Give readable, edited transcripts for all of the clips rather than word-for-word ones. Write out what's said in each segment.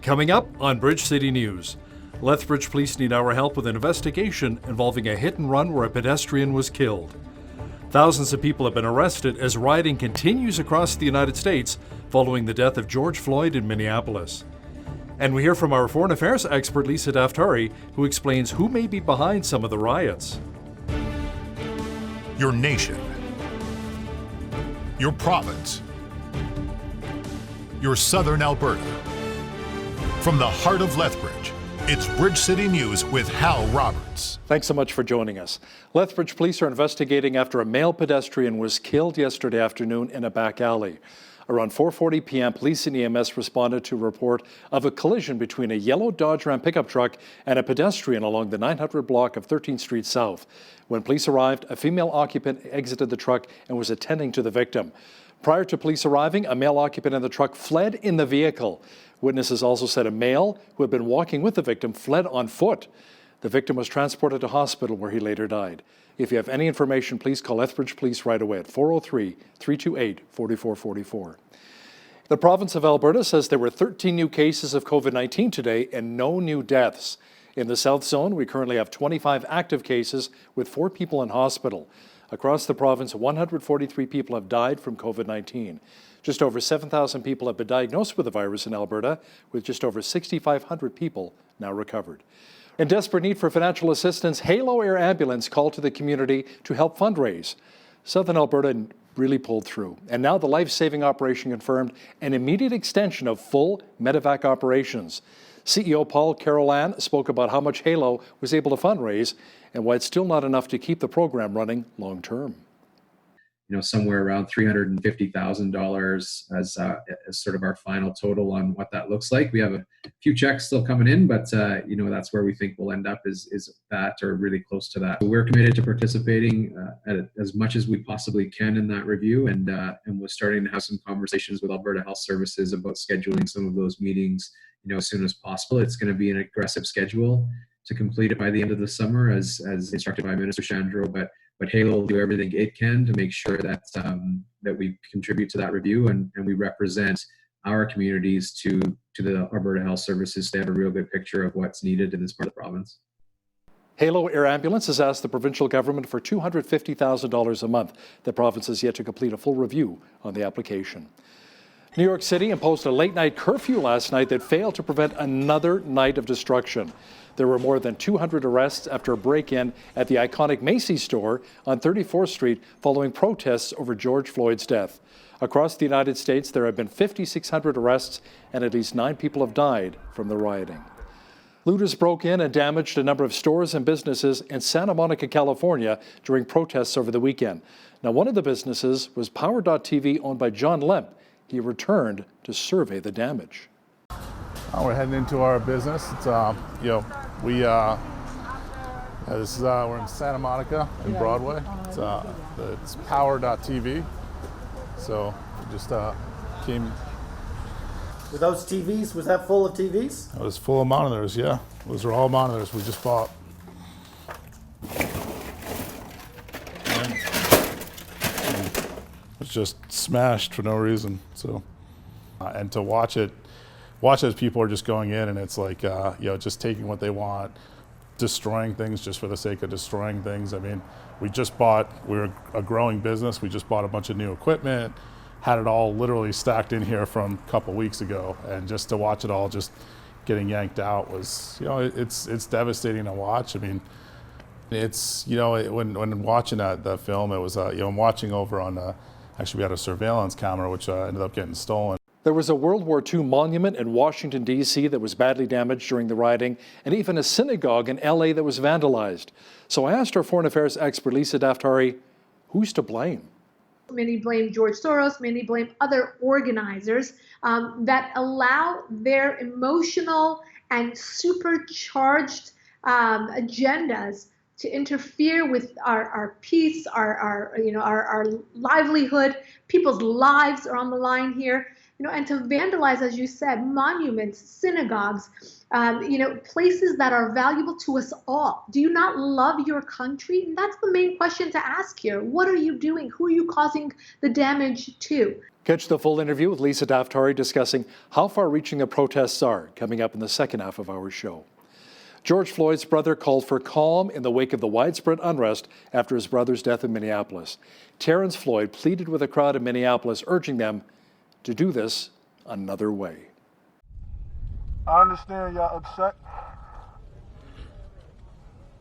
Coming up on Bridge City News, Lethbridge police need our help with an investigation involving a hit and run where a pedestrian was killed. Thousands of people have been arrested as rioting continues across the United States following the death of George Floyd in Minneapolis. And we hear from our foreign affairs expert Lisa Daftari, who explains who may be behind some of the riots. Your nation, your province, your southern Alberta. From the heart of Lethbridge, it's Bridge City News with Hal Roberts. Thanks so much for joining us. Lethbridge police are investigating after a male pedestrian was killed yesterday afternoon in a back alley. Around 4:40 p.m., police and EMS responded to a report of a collision between a yellow Dodge Ram pickup truck and a pedestrian along the 900 block of 13th Street South. When police arrived, a female occupant exited the truck and was attending to the victim. Prior to police arriving, a male occupant in the truck fled in the vehicle. Witnesses also said a male who had been walking with the victim fled on foot. The victim was transported to hospital where he later died. If you have any information, please call Lethbridge Police right away at 403-328-4444. The province of Alberta says there were 13 new cases of COVID-19 today and no new deaths. In the South Zone, we currently have 25 active cases with 4 people in hospital. Across the province, 143 people have died from COVID-19. Just over 7,000 people have been diagnosed with the virus in Alberta, with just over 6,500 people now recovered. In desperate need for financial assistance, Halo Air Ambulance called to the community to help fundraise. Southern Alberta really pulled through, and now the life-saving operation confirmed an immediate extension of full medevac operations. CEO Paul Carolan spoke about how much Halo was able to fundraise and why it's still not enough to keep the program running long-term. Somewhere around $350,000 as sort of our final total on what that looks like. We have a few checks still coming in, but that's where we think we'll end up is that or really close to that. So we're committed to participating as much as we possibly can in that review, and we're starting to have some conversations with Alberta Health Services about scheduling some of those meetings, as soon as possible. It's going to be an aggressive schedule to complete it by the end of the summer, as instructed by Minister Shandro, but Halo will do everything it can to make sure that that we contribute to that review and we represent our communities to the Alberta Health Services to have a real good picture of what's needed in this part of the province. Halo Air Ambulance has asked the provincial government for $250,000 a month. The province has yet to complete a full review on the application. New York City imposed a late-night curfew last night that failed to prevent another night of destruction. There were more than 200 arrests after a break-in at the iconic Macy's store on 34th Street following protests over George Floyd's death. Across the United States, there have been 5,600 arrests and at least 9 people have died from the rioting. Looters broke in and damaged a number of stores and businesses in Santa Monica, California during protests over the weekend. Now, one of the businesses was Power.TV, owned by John Lemp. He returned to survey the damage. We're heading into our business. It's we're in Santa Monica in Broadway. It's Power.TV. So we just came. With those TVs, was that full of TVs? It was full of monitors. Yeah, those are all monitors we just bought. And it's just smashed for no reason. So, and to watch as people are just going in, and it's like, just taking what they want, destroying things just for the sake of destroying things. I mean, we're a growing business. We just bought a bunch of new equipment, had it all literally stacked in here from a couple weeks ago. And just to watch it all just getting yanked out was, it's devastating to watch. I mean, it's, when watching the film, it was, I'm watching over on, actually we had a surveillance camera, which ended up getting stolen. There was a World War II monument in Washington, D.C. that was badly damaged during the rioting, and even a synagogue in L.A. that was vandalized. So I asked our foreign affairs expert, Lisa Daftari, who's to blame? Many blame George Soros, many blame other organizers that allow their emotional and supercharged agendas to interfere with our peace, our livelihood. People's lives are on the line here. And to vandalize, as you said, monuments, synagogues, places that are valuable to us all. Do you not love your country? And that's the main question to ask here. What are you doing? Who are you causing the damage to? Catch the full interview with Lisa Daftari discussing how far-reaching the protests are, coming up in the second half of our show. George Floyd's brother called for calm in the wake of the widespread unrest after his brother's death in Minneapolis. Terrence Floyd pleaded with a crowd in Minneapolis, urging them to do this another way. I understand y'all upset,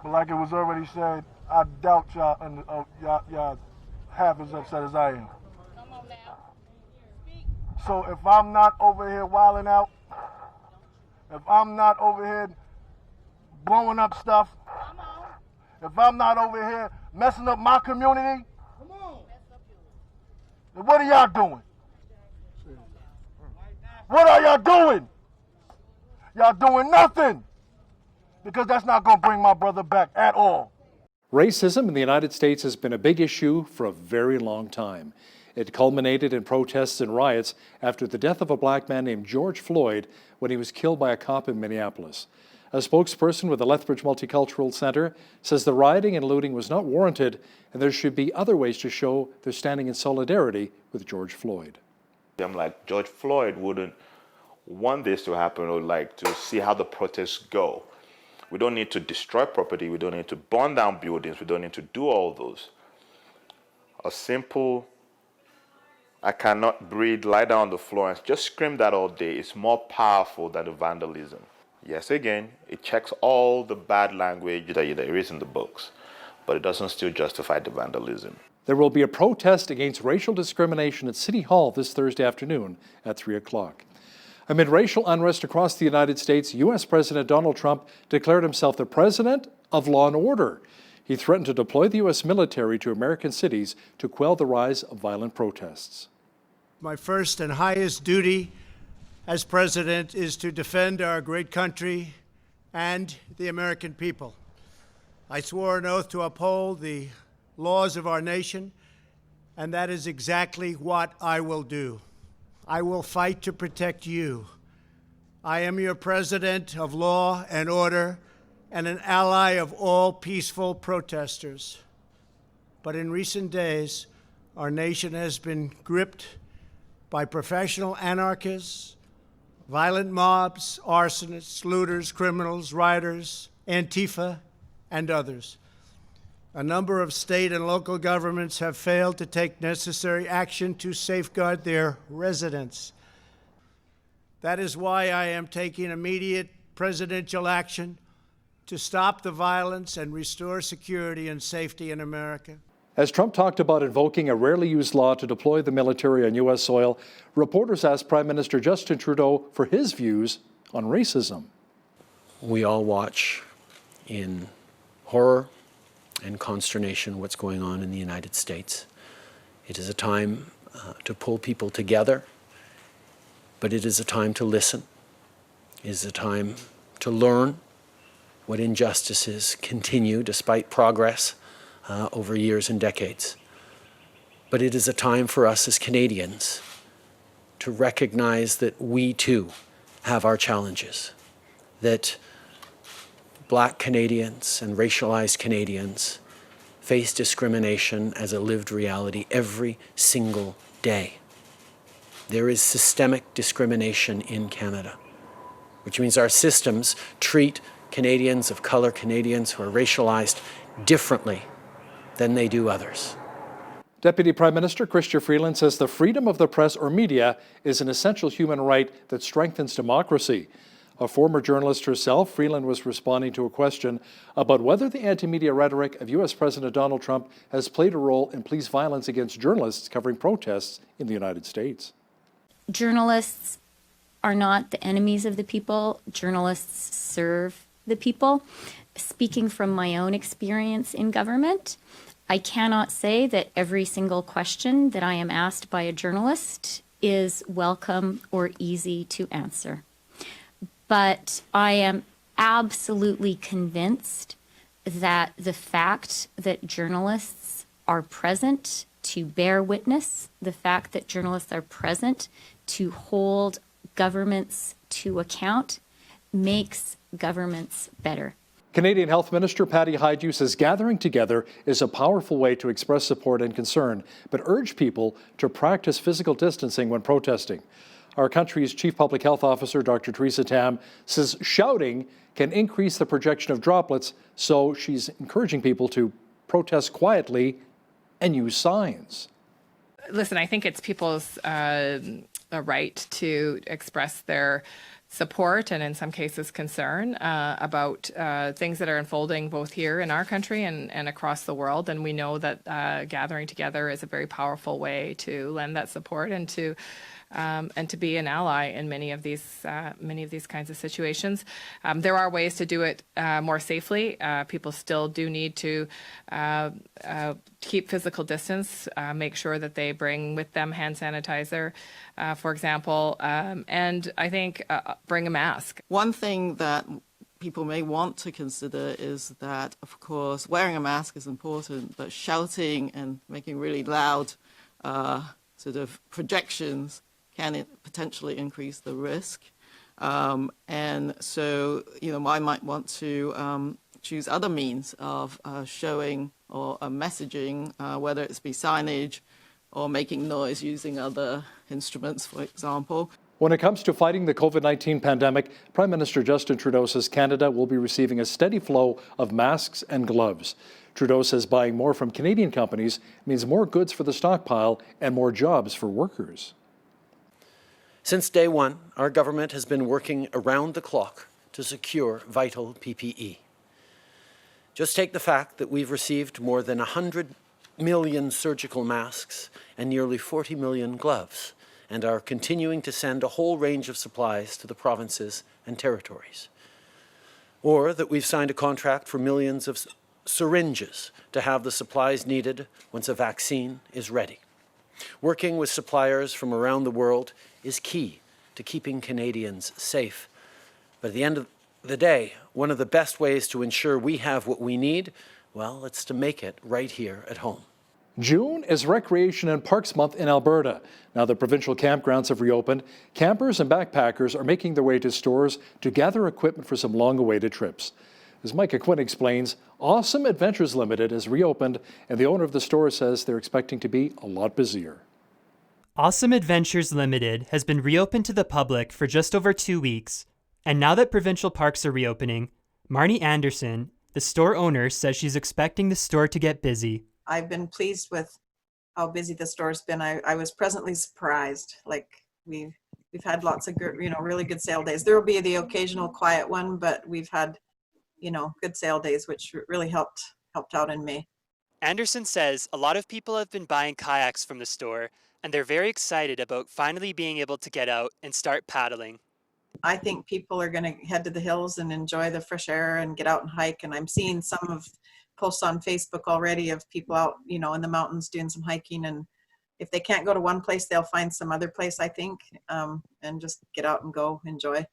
but like it was already said, I doubt y'all half as upset as I am. So if I'm not over here wilding out, if I'm not over here blowing up stuff, if I'm not over here messing up my community, then what are y'all doing? What are y'all doing? Y'all doing nothing, because that's not going to bring my brother back at all. Racism in the United States has been a big issue for a very long time. It culminated in protests and riots after the death of a black man named George Floyd when he was killed by a cop in Minneapolis. A spokesperson with the Lethbridge Multicultural Center says the rioting and looting was not warranted, and there should be other ways to show they're standing in solidarity with George Floyd. I'm like, George Floyd wouldn't want this to happen, or like to see how the protests go. We don't need to destroy property. We don't need to burn down buildings. We don't need to do all those. A simple, I cannot breathe, lie down on the floor and just scream that all day is more powerful than the vandalism. Yes, again, it checks all the bad language that there is in the books, but it doesn't still justify the vandalism. There will be a protest against racial discrimination at City Hall this Thursday afternoon at 3 o'clock. Amid racial unrest across the United States, U.S. President Donald Trump declared himself the president of law and order. He threatened to deploy the U.S. military to American cities to quell the rise of violent protests. My first and highest duty as president is to defend our great country and the American people. I swore an oath to uphold the laws of our nation, and that is exactly what I will do. I will fight to protect you. I am your president of law and order and an ally of all peaceful protesters. But in recent days, our nation has been gripped by professional anarchists, violent mobs, arsonists, looters, criminals, rioters, Antifa, and others. A number of state and local governments have failed to take necessary action to safeguard their residents. That is why I am taking immediate presidential action to stop the violence and restore security and safety in America. As Trump talked about invoking a rarely used law to deploy the military on U.S. soil, reporters asked Prime Minister Justin Trudeau for his views on racism. We all watch in horror and consternation what's going on in the United States. It is a time to pull people together, but it is a time to listen. It is a time to learn what injustices continue despite progress over years and decades. But it is a time for us as Canadians to recognize that we too have our challenges, that Black Canadians and racialized Canadians face discrimination as a lived reality every single day. There is systemic discrimination in Canada, which means our systems treat Canadians of color, Canadians who are racialized, differently than they do others. Deputy Prime Minister Chrystia Freeland says the freedom of the press or media is an essential human right that strengthens democracy. A former journalist herself, Freeland was responding to a question about whether the anti-media rhetoric of U.S. President Donald Trump has played a role in police violence against journalists covering protests in the United States. Journalists are not the enemies of the people. Journalists serve the people. Speaking from my own experience in government, I cannot say that every single question that I am asked by a journalist is welcome or easy to answer. But I am absolutely convinced that the fact that journalists are present to bear witness, the fact that journalists are present to hold governments to account, makes governments better. Canadian Health Minister Patty Hajdu says gathering together is a powerful way to express support and concern, but urged people to practice physical distancing when protesting. Our country's Chief Public Health Officer, Dr. Theresa Tam, says shouting can increase the projection of droplets, so she's encouraging people to protest quietly and use signs. Listen, I think it's people's right to express their support and in some cases concern about things that are unfolding both here in our country and across the world. And we know that gathering together is a very powerful way to lend that support and to be an ally in many of these kinds of situations. There are ways to do it more safely. People still do need to keep physical distance, make sure that they bring with them hand sanitizer, for example, and I think bring a mask. One thing that people may want to consider is that, of course, wearing a mask is important, but shouting and making really loud sort of projections can potentially increase the risk. And so, I might want to choose other means of showing or messaging, whether it's be signage or making noise using other instruments, for example. When it comes to fighting the COVID-19 pandemic, Prime Minister Justin Trudeau says Canada will be receiving a steady flow of masks and gloves. Trudeau says buying more from Canadian companies means more goods for the stockpile and more jobs for workers. Since day one, our government has been working around the clock to secure vital PPE. Just take the fact that we've received more than 100 million surgical masks and nearly 40 million gloves, and are continuing to send a whole range of supplies to the provinces and territories. Or that we've signed a contract for millions of syringes to have the supplies needed once a vaccine is ready. Working with suppliers from around the world is key to keeping Canadians safe. But at the end of the day, one of the best ways to ensure we have what we need, well, it's to make it right here at home. June is Recreation and Parks Month in Alberta. Now that provincial campgrounds have reopened, campers and backpackers are making their way to stores to gather equipment for some long-awaited trips. As Micah Quinn explains, Awesome Adventures Limited has reopened, and the owner of the store says they're expecting to be a lot busier. Awesome Adventures Limited has been reopened to the public for just over 2 weeks, and now that provincial parks are reopening, Marnie Anderson, the store owner, says she's expecting the store to get busy. I've been pleased with how busy the store's been. I was pleasantly surprised. Like we've had lots of good, really good sale days. There will be the occasional quiet one, but we've had, good sale days, which really helped out in May. Anderson says a lot of people have been buying kayaks from the store, and they're very excited about finally being able to get out and start paddling. I think people are going to head to the hills and enjoy the fresh air and get out and hike. And I'm seeing some of posts on Facebook already of people out, in the mountains doing some hiking. And if they can't go to one place, they'll find some other place, I think, and just get out and go enjoy.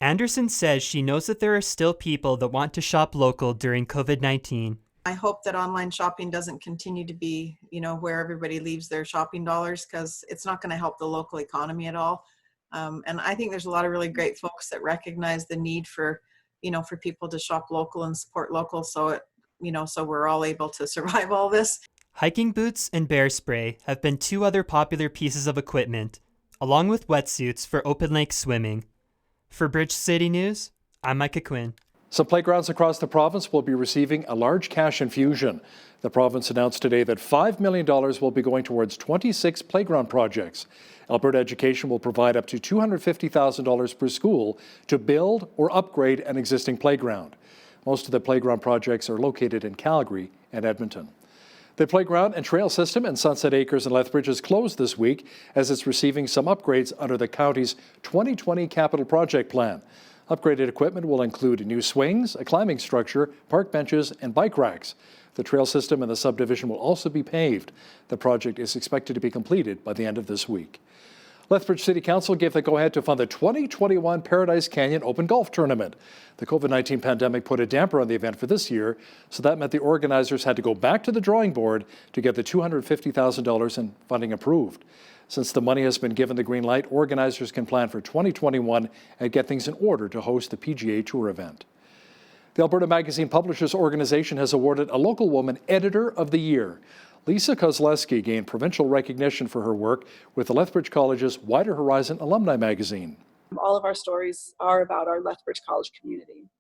Anderson says she knows that there are still people that want to shop local during COVID-19. I hope that online shopping doesn't continue to be, where everybody leaves their shopping dollars, because it's not going to help the local economy at all. And I think there's a lot of really great folks that recognize the need for people to shop local and support local. So so we're all able to survive all this. Hiking boots and bear spray have been two other popular pieces of equipment, along with wetsuits for open lake swimming. For Bridge City News, I'm Micah Quinn. Some playgrounds across the province will be receiving a large cash infusion. The province announced today that $5 million will be going towards 26 playground projects. Alberta Education will provide up to $250,000 per school to build or upgrade an existing playground. Most of the playground projects are located in Calgary and Edmonton. The playground and trail system in Sunset Acres and Lethbridge is closed this week as it's receiving some upgrades under the county's 2020 capital project plan. Upgraded equipment will include new swings, a climbing structure, park benches, and bike racks. The trail system in the subdivision will also be paved. The project is expected to be completed by the end of this week. Lethbridge City Council gave the go-ahead to fund the 2021 Paradise Canyon Open Golf Tournament. The COVID-19 pandemic put a damper on the event for this year, so that meant the organizers had to go back to the drawing board to get the $250,000 in funding approved. Since the money has been given the green light, organizers can plan for 2021 and get things in order to host the PGA Tour event. The Alberta Magazine Publishers Organization has awarded a local woman Editor of the Year. Lisa Kozleski gained provincial recognition for her work with the Lethbridge College's Wider Horizon Alumni Magazine. All of our stories are about our Lethbridge College community.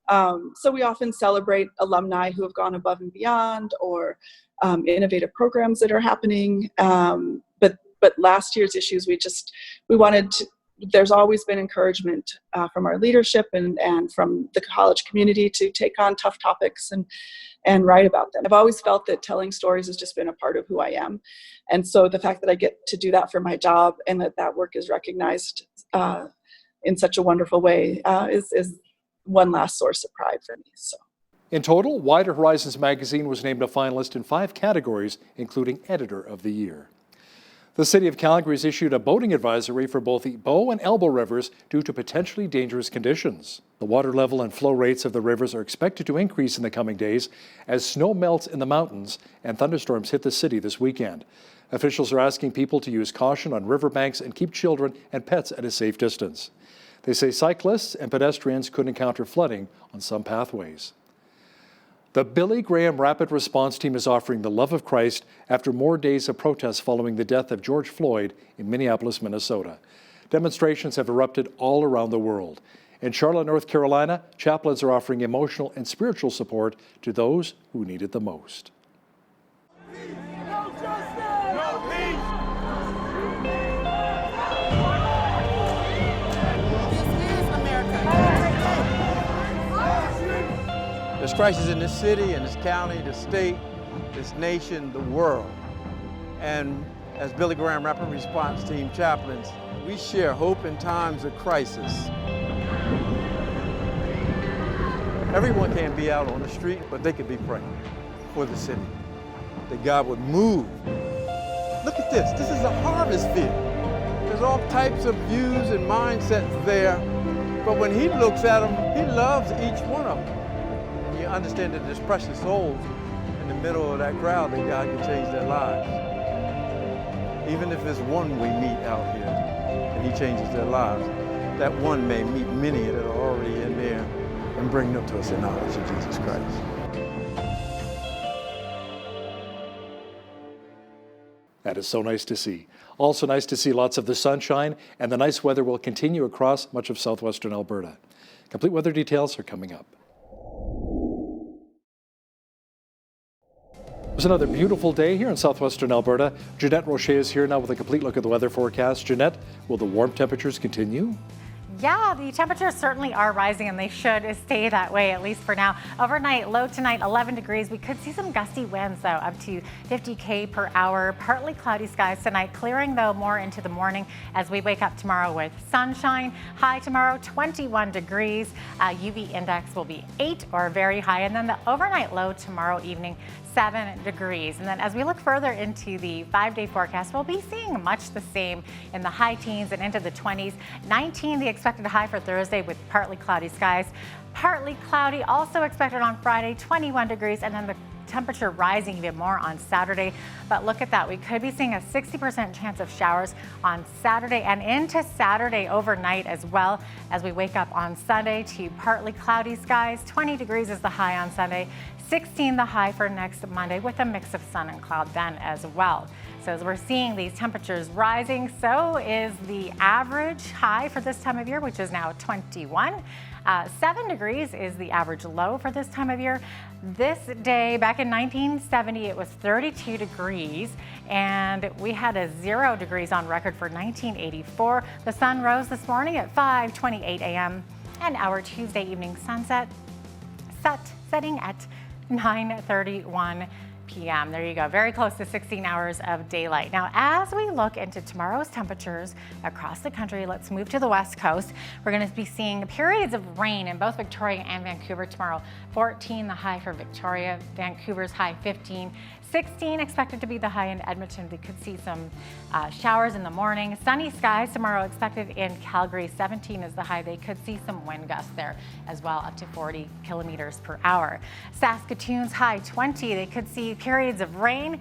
So we often celebrate alumni who have gone above and beyond, or innovative programs that are happening. But last year's issues, we wanted to, there's always been encouragement from our leadership and from the college community to take on tough topics and write about them. I've always felt that telling stories has just been a part of who I am. And so the fact that I get to do that for my job and that work is recognized in such a wonderful way is one last source of pride for me. So. In total, Wider Horizons magazine was named a finalist in 5 categories, including Editor of the Year. The City of Calgary has issued a boating advisory for both the Bow and Elbow rivers due to potentially dangerous conditions. The water level and flow rates of the rivers are expected to increase in the coming days as snow melts in the mountains and thunderstorms hit the city this weekend. Officials are asking people to use caution on riverbanks and keep children and pets at a safe distance. They say cyclists and pedestrians could encounter flooding on some pathways. The Billy Graham Rapid Response Team is offering the love of Christ after more days of protests following the death of George Floyd in Minneapolis, Minnesota. Demonstrations have erupted all around the world. In Charlotte, North Carolina, chaplains are offering emotional and spiritual support to those who need it the most. No justice! No peace! There's crisis in this city, in this county, the state, this nation, the world. And as Billy Graham Rapid Response Team chaplains, we share hope in times of crisis. Everyone can't be out on the street, but they could be praying for the city, that God would move. Look at this. This is a harvest field. There's all types of views and mindsets there, but when he looks at them, he loves each one of them. You understand that there's precious souls in the middle of that crowd that God can change their lives. Even if it's one we meet out here and he changes their lives, that one may meet many that are already in there and bring them to us in knowledge of Jesus Christ. That is so nice to see. Also nice to see lots of the sunshine, and the nice weather will continue across much of southwestern Alberta. Complete weather details are coming up. It was another beautiful day here in southwestern Alberta. Jeanette Rocher is here now with a complete look at the weather forecast. Jeanette, will the warm temperatures continue? Yeah, the temperatures certainly are rising, and they should stay that way, at least for now. Overnight, low tonight, 11 degrees. We could see some gusty winds, though, up to 50 km per hour. Partly cloudy skies tonight, clearing, though, more into the morning as we wake up tomorrow with sunshine. High tomorrow, 21 degrees. UV index will be 8 or very high. And then the overnight low tomorrow evening, 7 degrees. And then as we look further into the 5-day forecast, we'll be seeing much the same in the high teens and into the 20s. 19, the expected high for Thursday with partly cloudy skies. Partly cloudy also expected on Friday, 21 degrees, and then the temperature rising even more on Saturday. But look at that, we could be seeing a 60% chance of showers on Saturday and into Saturday overnight as well, as we wake up on Sunday to partly cloudy skies. 20 degrees is the high on Sunday, 16 the high for next Monday with a mix of sun and cloud then as well. So as we're seeing these temperatures rising, so is the average high for this time of year, which is now 21. 7 degrees is the average low for this time of year. This day, back in 1970, it was 32 degrees, and we had a 0 degrees on record for 1984. The sun rose this morning at 5:28 a.m., and our Tuesday evening sunset setting at 9:31 p.m. There you go, very close to 16 hours of daylight. Now, as we look into tomorrow's temperatures across the country, let's move to the west coast. We're going to be seeing periods of rain in both Victoria and Vancouver tomorrow. 14 the high for Victoria, Vancouver's high 15, 16 expected to be the high in Edmonton. We could see some showers in the morning. Sunny skies tomorrow expected in Calgary. 17 is the high. They could see some wind gusts there as well, up to 40 kilometers per hour. Saskatoon's high 20. They could see periods of rain.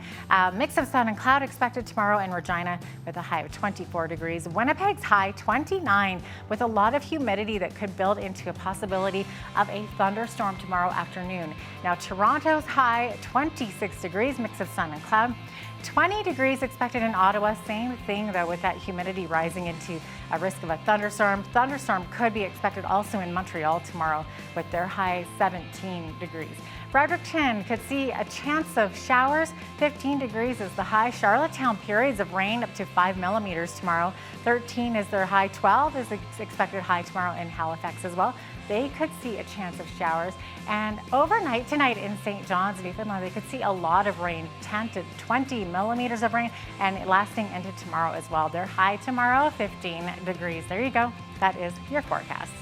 Mix of sun and cloud expected tomorrow in Regina with a high of 24 degrees. Winnipeg's high 29 with a lot of humidity that could build into a possibility of a thunderstorm tomorrow afternoon. Now Toronto's high 26 degrees, mix of sun and cloud. 20 degrees expected in Ottawa. Same thing though, with that humidity rising into a risk of a thunderstorm. Thunderstorm could be expected also in Montreal tomorrow with their high 17 degrees. Fredericton could see a chance of showers. 15 degrees is the high. Charlottetown, periods of rain up to 5 millimeters tomorrow. 13 is their high. 12 is the expected high tomorrow in Halifax as well. They could see a chance of showers. And overnight tonight in St. John's, Newfoundland, they could see a lot of rain, 10 to 20 millimeters of rain, and lasting into tomorrow as well. Their high tomorrow, 15 degrees. There you go. That is your forecast.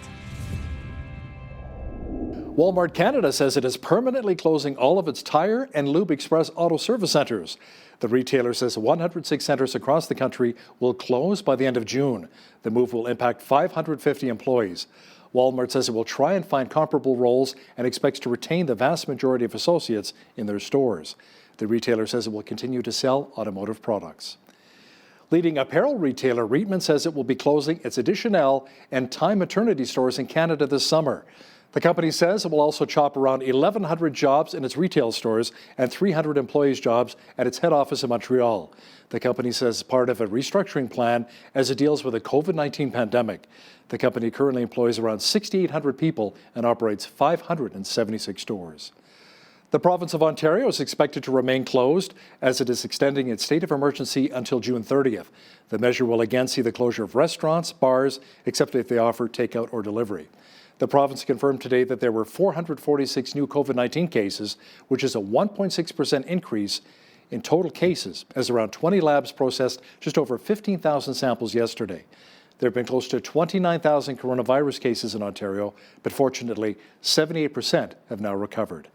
Walmart Canada says it is permanently closing all of its Tire and Lube Express auto service centres. The retailer says 106 centres across the country will close by the end of June. The move will impact 550 employees. Walmart says it will try and find comparable roles and expects to retain the vast majority of associates in their stores. The retailer says it will continue to sell automotive products. Leading apparel retailer Reitman says it will be closing its Edition L and Time Maternity stores in Canada this summer. The company says it will also chop around 1,100 jobs in its retail stores and 300 employees' jobs at its head office in Montreal. The company says it's part of a restructuring plan as it deals with the COVID-19 pandemic. The company currently employs around 6,800 people and operates 576 stores. The province of Ontario is expected to remain closed as it is extending its state of emergency until June 30th. The measure will again see the closure of restaurants, bars, except if they offer takeout or delivery. The province confirmed today that there were 446 new COVID-19 cases, which is a 1.6% increase in total cases, as around 20 labs processed just over 15,000 samples yesterday. There have been close to 29,000 coronavirus cases in Ontario, but fortunately, 78% have now recovered.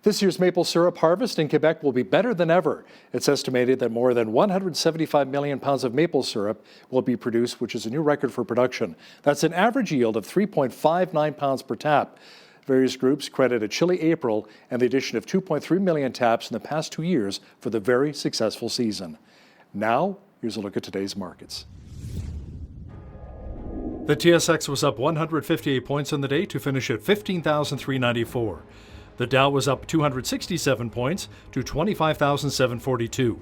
This year's maple syrup harvest in Quebec will be better than ever. It's estimated that more than 175 million pounds of maple syrup will be produced, which is a new record for production. That's an average yield of 3.59 pounds per tap. Various groups credit a chilly April and the addition of 2.3 million taps in the past 2 years for the very successful season. Now, here's a look at today's markets. The TSX was up 158 points on the day to finish at 15,394. The Dow was up 267 points to 25,742.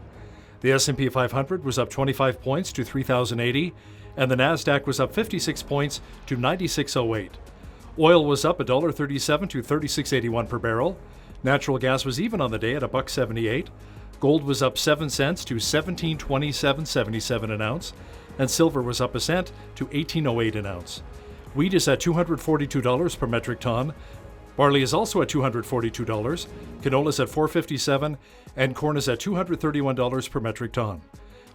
The S&P 500 was up 25 points to 3,080, and the Nasdaq was up 56 points to 9608. Oil was up $1.37 to $36.81 per barrel. Natural gas was even on the day at $1.78. Gold was up 7 cents to $17.2777 an ounce, and silver was up a cent to $18.08 an ounce. Wheat is at $242 per metric ton. Barley is also at $242, canola is at $4.57, and corn is at $231 per metric ton.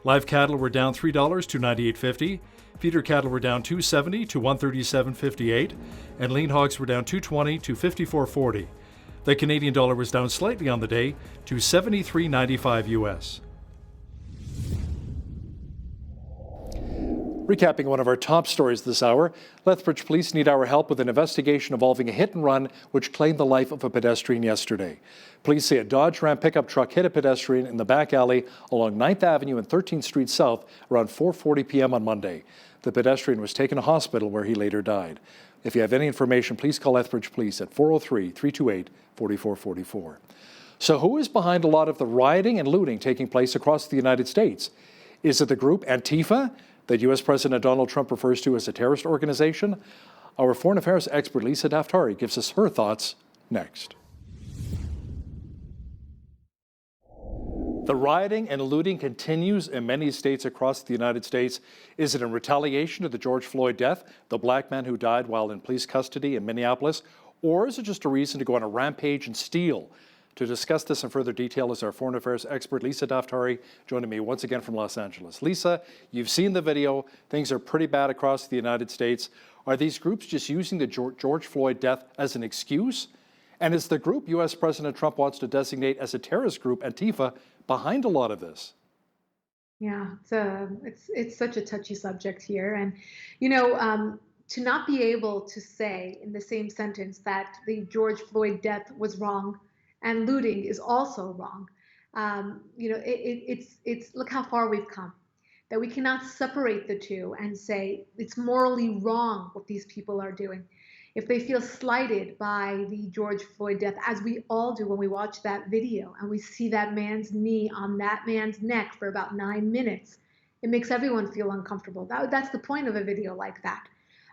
Live cattle were down $3 to $98.50, feeder cattle were down $2.70 to $137.58, and lean hogs were down $2.20 to $54.40. The Canadian dollar was down slightly on the day to $73.95 US. Recapping one of our top stories this hour, Lethbridge police need our help with an investigation involving a hit and run which claimed the life of a pedestrian yesterday. Police say a Dodge Ram pickup truck hit a pedestrian in the back alley along 9th Avenue and 13th Street South around 4:40 p.m. on Monday. The pedestrian was taken to hospital where he later died. If you have any information, please call Lethbridge Police at 403-328-4444. So who is behind a lot of the rioting and looting taking place across the United States? Is it the group Antifa that U.S. President Donald Trump refers to as a terrorist organization? Our foreign affairs expert Lisa Daftari gives us her thoughts next. The rioting and looting continues in many states across the United States. Is it in retaliation to the George Floyd death, the black man who died while in police custody in Minneapolis, or is it just a reason to go on a rampage and steal? To discuss this in further detail is our foreign affairs expert, Lisa Daftari, joining me once again from Los Angeles. Lisa, you've seen the video. Things are pretty bad across the United States. Are these groups just using the George Floyd death as an excuse? And is the group U.S. President Trump wants to designate as a terrorist group, Antifa, behind a lot of this? Yeah, it's such a touchy subject here, and to not be able to say in the same sentence that the George Floyd death was wrong and looting is also wrong. It's look how far we've come. That we cannot separate the two and say it's morally wrong what these people are doing. If they feel slighted by the George Floyd death, as we all do when we watch that video and we see that man's knee on that man's neck for about 9 minutes, it makes everyone feel uncomfortable. That's the point of a video like that.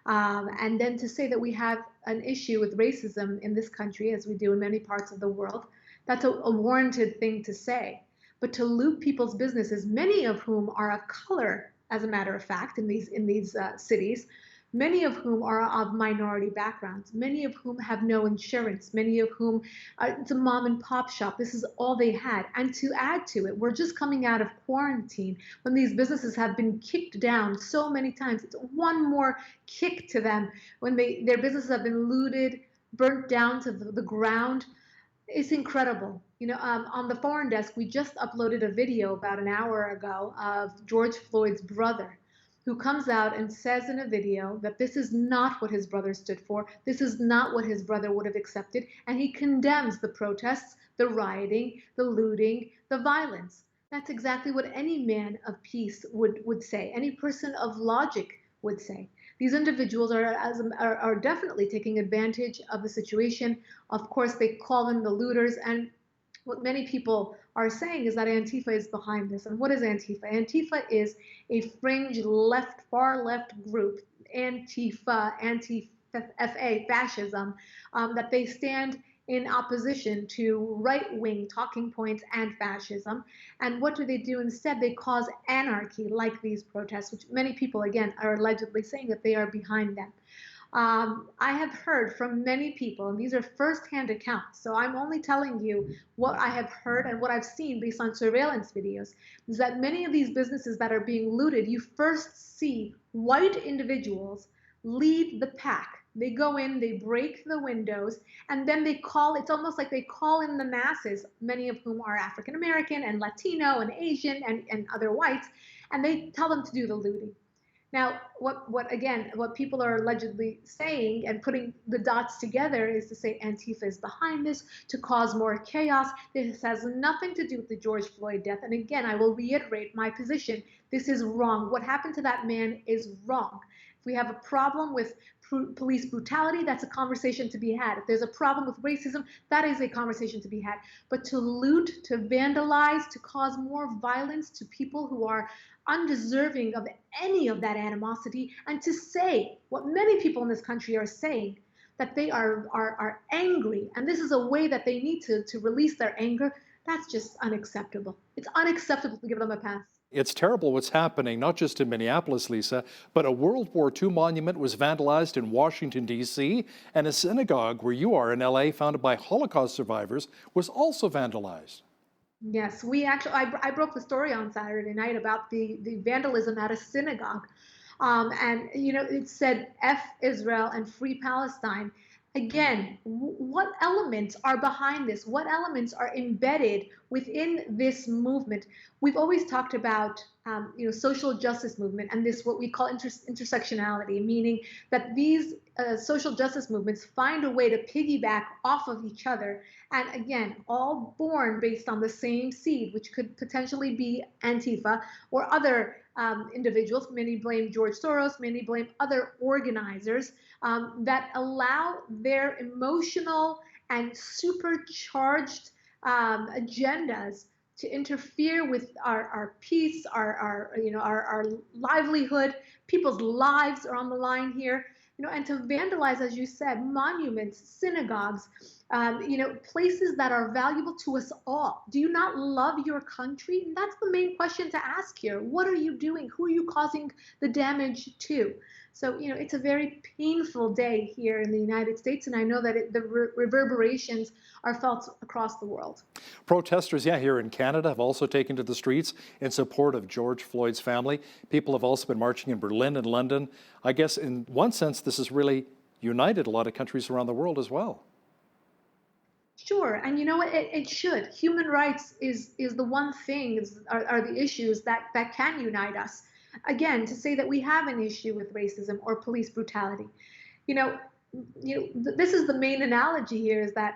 And then to say that we have an issue with racism in this country, as we do in many parts of the world, that's a warranted thing to say. But to loot people's businesses, many of whom are of color, as a matter of fact, in these cities, many of whom are of minority backgrounds, many of whom have no insurance, many of whom it's a mom and pop shop. This is all they had. And to add to it, we're just coming out of quarantine when these businesses have been kicked down so many times. It's one more kick to them when their businesses have been looted, burnt down to the ground. It's incredible. On the foreign desk, we just uploaded a video about an hour ago of George Floyd's brother, who comes out and says in a video that this is not what his brother stood for. This is not what his brother would have accepted. And he condemns the protests, the rioting, the looting, the violence. That's exactly what any man of peace would say, any person of logic would say. These individuals are definitely taking advantage of the situation. Of course, they call them the looters. And what many people are saying is that Antifa is behind this. And what is Antifa? Antifa is a fringe far left group, Antifa, anti-FA, fascism, that they stand in opposition to right-wing talking points and fascism. And what do? Instead, they cause anarchy like these protests, which many people, again, are allegedly saying that they are behind them. I have heard from many people, and these are firsthand accounts, so I'm only telling you what I have heard and what I've seen based on surveillance videos, is that many of these businesses that are being looted, you first see white individuals lead the pack. They go in, they break the windows, and then it's almost like they call in the masses, many of whom are African American and Latino and Asian and other whites, and they tell them to do the looting. Now, what people are allegedly saying and putting the dots together is to say Antifa is behind this, to cause more chaos. This has nothing to do with the George Floyd death. And again, I will reiterate my position. This is wrong. What happened to that man is wrong. If we have a problem with police brutality, that's a conversation to be had. If there's a problem with racism, that is a conversation to be had. But to loot, to vandalize, to cause more violence to people who are undeserving of any of that animosity, and to say what many people in this country are saying, that they are angry, and this is a way that they need to release their anger, that's just unacceptable. It's unacceptable to give them a pass. It's terrible what's happening, not just in Minneapolis, Lisa, but a World War II monument was vandalized in Washington, D.C., and a synagogue where you are in L.A., founded by Holocaust survivors, was also vandalized. Yes, I broke the story on Saturday night about the vandalism at a synagogue. And, it said F Israel and Free Palestine. Again, what elements are behind this? What elements are embedded within this movement? We've always talked about, social justice movement and this, what we call intersectionality, meaning that these social justice movements find a way to piggyback off of each other. And again, all born based on the same seed, which could potentially be Antifa or other individuals. Many blame George Soros, many blame other organizers that allow their emotional and supercharged agendas to interfere with our peace, our livelihood. People's lives are on the line here, and to vandalize, as you said, monuments, synagogues, places that are valuable to us all. Do you not love your country? And that's the main question to ask here. What are you doing? Who are you causing the damage to? So, it's a very painful day here in the United States, and I know that the reverberations are felt across the world. Protesters, here in Canada, have also taken to the streets in support of George Floyd's family. People have also been marching in Berlin and London. I guess in one sense, this has really united a lot of countries around the world as well. Sure, and you know what? It should. Human rights is the one thing are the issues that can unite us. Again, to say that we have an issue with racism or police brutality, you know, this is the main analogy here is that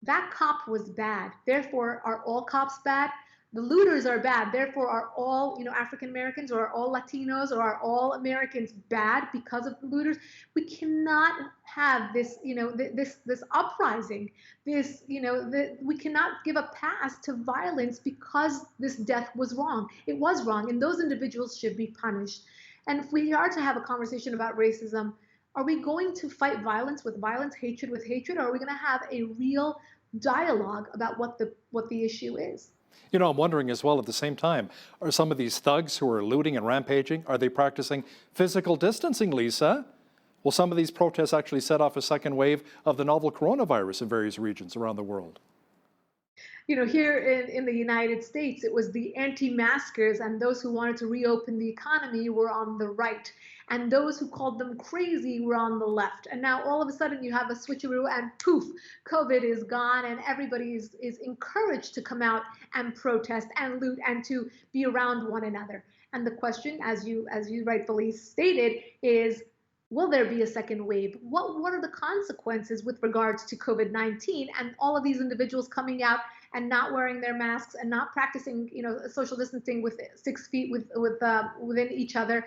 that cop was bad. Therefore, are all cops bad? The looters are bad. Therefore, are all African Americans or are all Latinos or are all Americans bad because of the looters? We cannot have this this uprising. We cannot give a pass to violence because this death was wrong. It was wrong, and those individuals should be punished. And if we are to have a conversation about racism, are we going to fight violence with violence, hatred with hatred, or are we going to have a real dialogue about what the issue is? I'm wondering as well at the same time, are some of these thugs who are looting and rampaging, are they practicing physical distancing, Lisa? Will some of these protests actually set off a second wave of the novel coronavirus in various regions around the world? Here in the United States, it was the anti-maskers and those who wanted to reopen the economy were on the right. And those who called them crazy were on the left. And now all of a sudden you have a switcheroo and poof, COVID is gone and everybody is encouraged to come out and protest and loot and to be around one another. And the question, as you rightfully stated, is will there be a second wave? What are the consequences with regards to COVID-19 and all of these individuals coming out and not wearing their masks and not practicing, social distancing with 6 feet within each other?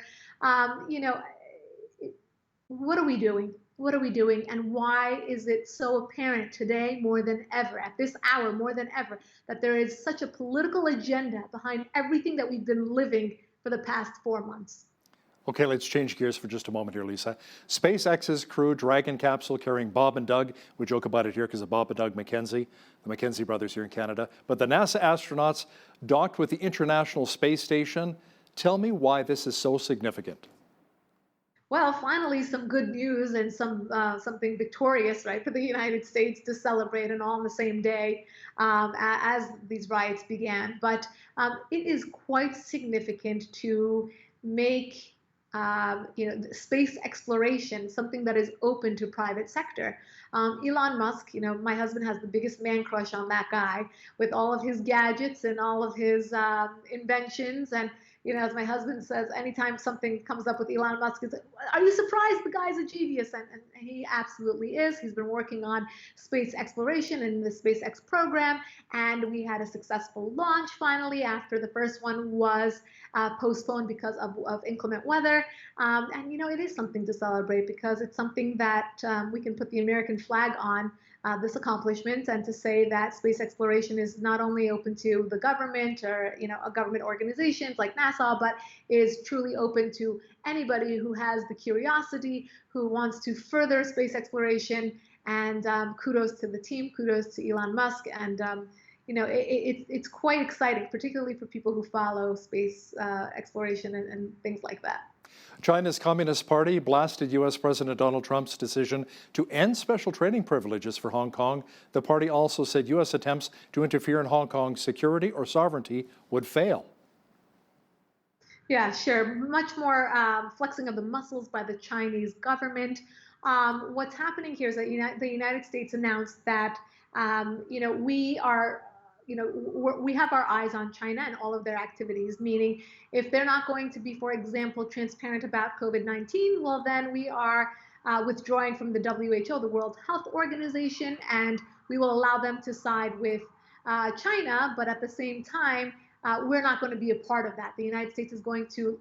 What are we doing? What are we doing? And why is it so apparent today more than ever, at this hour more than ever, that there is such a political agenda behind everything that we've been living for the past 4 months? Okay, let's change gears for just a moment here, Lisa. SpaceX's Crew Dragon capsule carrying Bob and Doug, we joke about it here because of Bob and Doug McKenzie, the McKenzie brothers here in Canada, but the NASA astronauts docked with the International Space Station. Tell me why this is so significant. Well, finally, some good news and something victorious, right, for the United States to celebrate, and all on the same day as these riots began. But it is quite significant to make space exploration something that is open to private sector. Elon Musk, my husband has the biggest man crush on that guy with all of his gadgets and all of his inventions. And as my husband says, anytime something comes up with Elon Musk, it's like, are you surprised? The guy's a genius, and he absolutely is. He's been working on space exploration and the SpaceX program, and we had a successful launch finally after the first one was postponed because of inclement weather. And it is something to celebrate because it's something that we can put the American flag on. This accomplishment, and to say that space exploration is not only open to the government or government organizations like NASA, but is truly open to anybody who has the curiosity, who wants to further space exploration. And kudos to the team, kudos to Elon Musk, and it's quite exciting, particularly for people who follow space exploration and things like that. China's Communist Party blasted U.S. President Donald Trump's decision to end special trading privileges for Hong Kong. The party also said U.S. attempts to interfere in Hong Kong's security or sovereignty would fail. Yeah, sure. Much more flexing of the muscles by the Chinese government. What's happening here is that the United States announced that we are we have our eyes on China and all of their activities, meaning if they're not going to be, for example, transparent about COVID-19, well, then we are withdrawing from the WHO, the World Health Organization, and we will allow them to side with China, but at the same time, we're not going to be a part of that. The United States is going to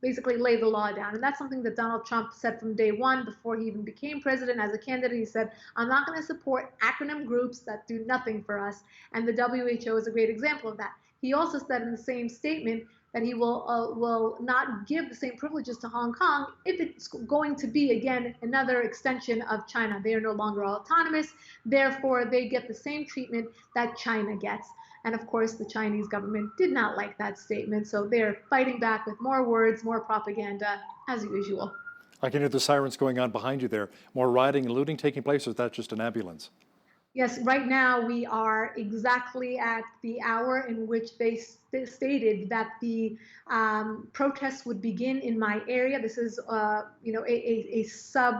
basically lay the law down. And that's something that Donald Trump said from day one before he even became president. As a candidate, he said, I'm not going to support acronym groups that do nothing for us. And the WHO is a great example of that. He also said in the same statement that he will not give the same privileges to Hong Kong if it's going to be, again, another extension of China. They are no longer autonomous. Therefore, they get the same treatment that China gets. And of course, the Chinese government did not like that statement, so they're fighting back with more words, more propaganda, as usual. I can hear the sirens going on behind you there. More rioting and looting taking place, or is that just an ambulance? Yes, right now we are exactly at the hour in which they stated that the protests would begin in my area. This is, a sub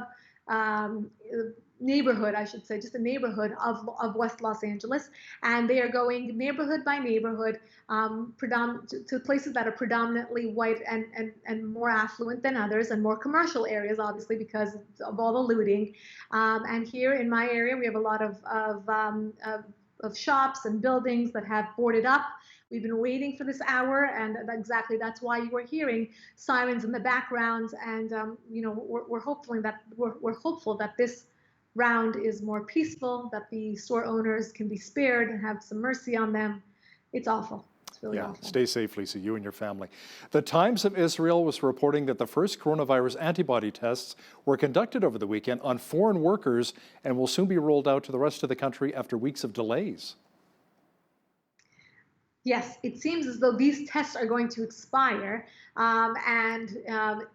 neighborhood, I should say, just a neighborhood of West Los Angeles, and they are going neighborhood by neighborhood, to places that are predominantly white and more affluent than others, and more commercial areas, obviously, because of all the looting. And here in my area, we have a lot of shops and buildings that have boarded up. We've been waiting for this hour, and exactly that's why you are hearing sirens in the background. And we're hopeful that this round is more peaceful, that the store owners can be spared and have some mercy on them. It's awful. It's really awful. Stay safe, Lisa, you and your family. The Times of Israel was reporting that the first coronavirus antibody tests were conducted over the weekend on foreign workers and will soon be rolled out to the rest of the country after weeks of delays. Yes, it seems as though these tests are going to expire, and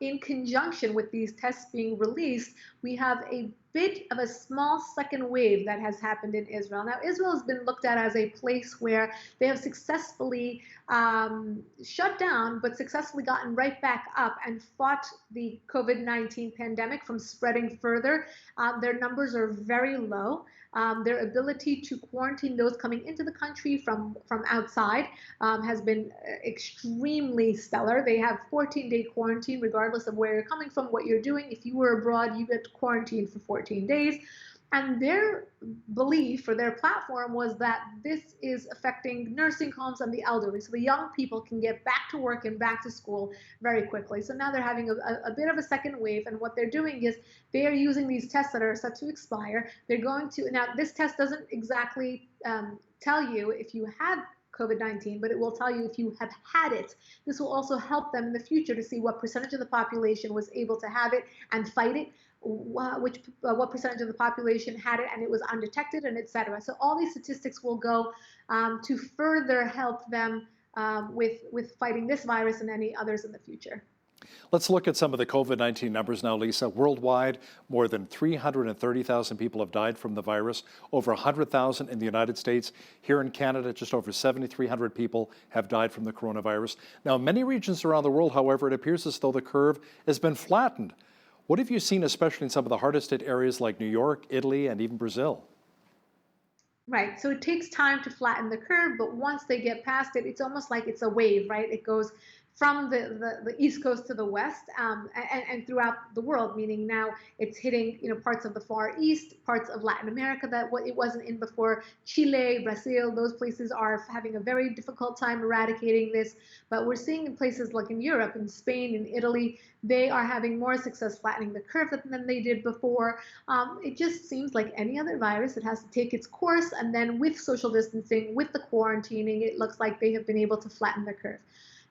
in conjunction with these tests being released, we have a bit of a small second wave that has happened in Israel. Now, Israel has been looked at as a place where they have successfully shut down, but successfully gotten right back up and fought the COVID-19 pandemic from spreading further. Their numbers are very low. Their ability to quarantine those coming into the country from outside has been extremely stellar. They have 14-day quarantine regardless of where you're coming from, what you're doing. If you were abroad, you get quarantined for 14 days. And their belief, or their platform, was that this is affecting nursing homes and the elderly, so the young people can get back to work and back to school very quickly. So now they're having a bit of a second wave, and what they're doing is they are using these tests that are set to expire. They're going to, now this test doesn't exactly tell you if you had COVID-19, but it will tell you if you have had it. This will also help them in the future to see what percentage of the population was able to have it and fight it, what percentage of the population had it and it was undetected, and et cetera. So all these statistics will go to further help them with fighting this virus and any others in the future. Let's look at some of the COVID-19 numbers now, Lisa. Worldwide, more than 330,000 people have died from the virus, over 100,000 in the United States. Here in Canada, just over 7,300 people have died from the coronavirus. Now, in many regions around the world, however, it appears as though the curve has been flattened. What have you seen, especially in some of the hardest hit areas like New York, Italy, and even Brazil? Right. So it takes time to flatten the curve, but once they get past it, it's almost like it's a wave, right? It goes from the East Coast to the West, and throughout the world, meaning now it's hitting parts of the Far East, parts of Latin America that it wasn't in before. Chile, Brazil, those places are having a very difficult time eradicating this. But we're seeing in places like in Europe, in Spain, in Italy, they are having more success flattening the curve than they did before. It just seems like any other virus. It has to take its course, and then with social distancing, with the quarantining, it looks like they have been able to flatten the curve.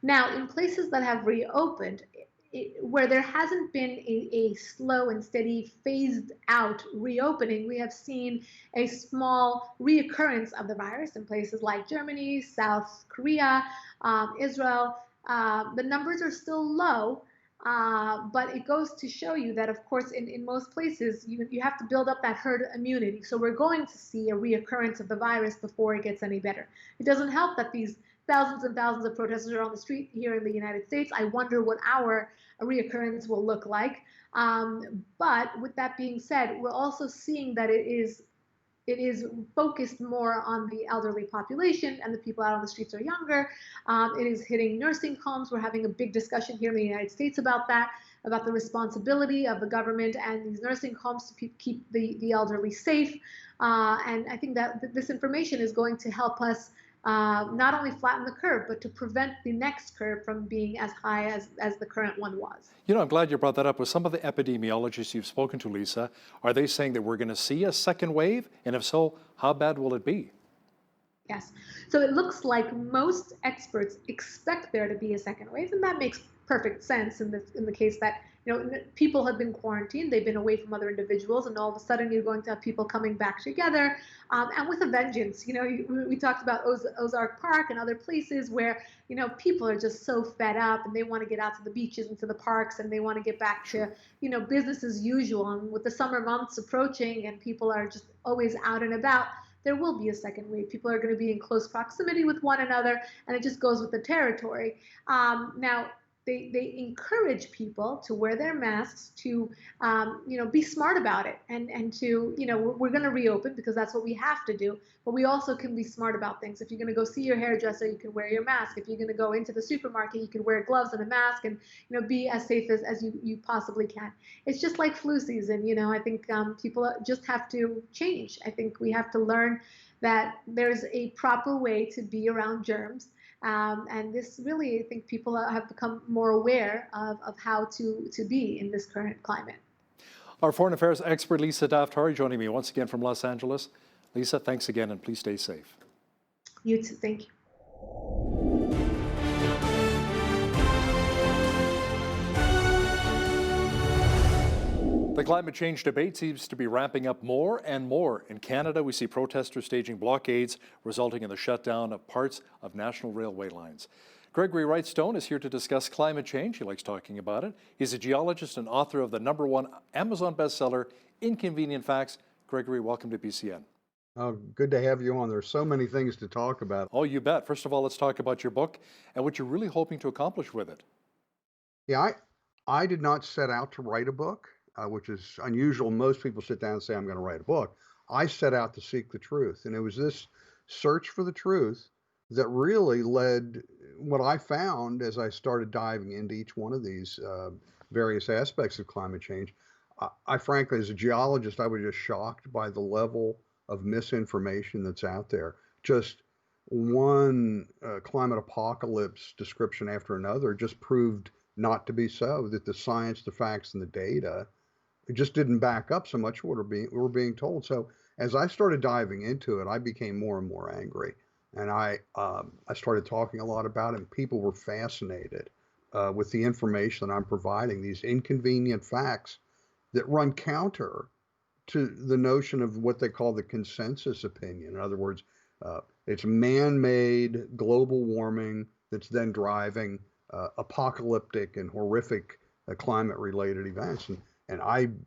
Now, in places that have reopened, where there hasn't been a slow and steady phased out reopening, we have seen a small reoccurrence of the virus in places like Germany, South Korea, Israel. The numbers are still low, but it goes to show you that, of course, in most places, you have to build up that herd immunity. So we're going to see a reoccurrence of the virus before it gets any better. It doesn't help that these thousands and thousands of protesters are on the street here in the United States. I wonder what our reoccurrence will look like. But with that being said, we're also seeing that it is focused more on the elderly population, and the people out on the streets are younger. It is hitting nursing homes. We're having a big discussion here in the United States about that, about the responsibility of the government and these nursing homes to keep the elderly safe. And I think that this information is going to help us not only flatten the curve, but to prevent the next curve from being as high as the current one was. I'm glad you brought that up. With some of the epidemiologists you've spoken to, Lisa, are they saying that we're going to see a second wave? And if so, how bad will it be? Yes. So it looks like most experts expect there to be a second wave, and that makes perfect sense in the case that people have been quarantined, they've been away from other individuals, and all of a sudden you're going to have people coming back together, and with a vengeance. We talked about Ozark Park and other places where people are just so fed up and they want to get out to the beaches and to the parks, and they want to get back to business as usual. And with the summer months approaching and people are just always out and about, there will be a second wave. People are going to be in close proximity with one another, and it just goes with the territory. Now, they encourage people to wear their masks, to be smart about it, and to we're going to reopen because that's what we have to do. But we also can be smart about things. If you're going to go see your hairdresser, you can wear your mask. If you're going to go into the supermarket, you can wear gloves and a mask, and be as safe as you possibly can. It's just like flu season. I think people just have to change. I think we have to learn that there's a proper way to be around germs. And this really, I think people have become more aware of how to be in this current climate. Our foreign affairs expert, Lisa Daftari, joining me once again from Los Angeles. Lisa, thanks again, and please stay safe. You too. Thank you. The climate change debate seems to be ramping up more and more. In Canada, we see protesters staging blockades, resulting in the shutdown of parts of national railway lines. Gregory Wright-Stone is here to discuss climate change. He likes talking about it. He's a geologist and author of the #1 Amazon bestseller, Inconvenient Facts. Gregory, welcome to BCN. Oh, good to have you on. There's so many things to talk about. Oh, you bet. First of all, let's talk about your book and what you're really hoping to accomplish with it. Yeah, I did not set out to write a book, which is unusual. Most people sit down and say, I'm going to write a book. I set out to seek the truth. And it was this search for the truth that really led what I found as I started diving into each one of these various aspects of climate change. I frankly, as a geologist, I was just shocked by the level of misinformation that's out there. Just one climate apocalypse description after another just proved not to be so, that the science, the facts, and the data, it just didn't back up so much what we're being told. So as I started diving into it, I became more and more angry. And I started talking a lot about it, and people were fascinated with the information that I'm providing, these inconvenient facts that run counter to the notion of what they call the consensus opinion. In other words, it's man-made global warming that's then driving apocalyptic and horrific climate-related events. And I'm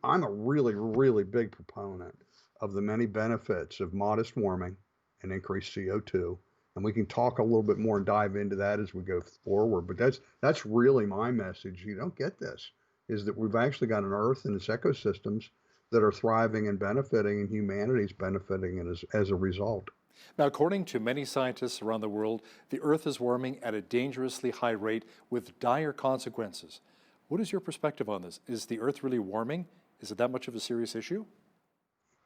a really, really big proponent of the many benefits of modest warming and increased CO2. And we can talk a little bit more and dive into that as we go forward. But that's really my message. You don't get this, is that we've actually got an Earth and its ecosystems that are thriving and benefiting, and humanity's benefiting as a result. Now, according to many scientists around the world, the Earth is warming at a dangerously high rate with dire consequences. What is your perspective on this? Is the Earth really warming? Is it that much of a serious issue?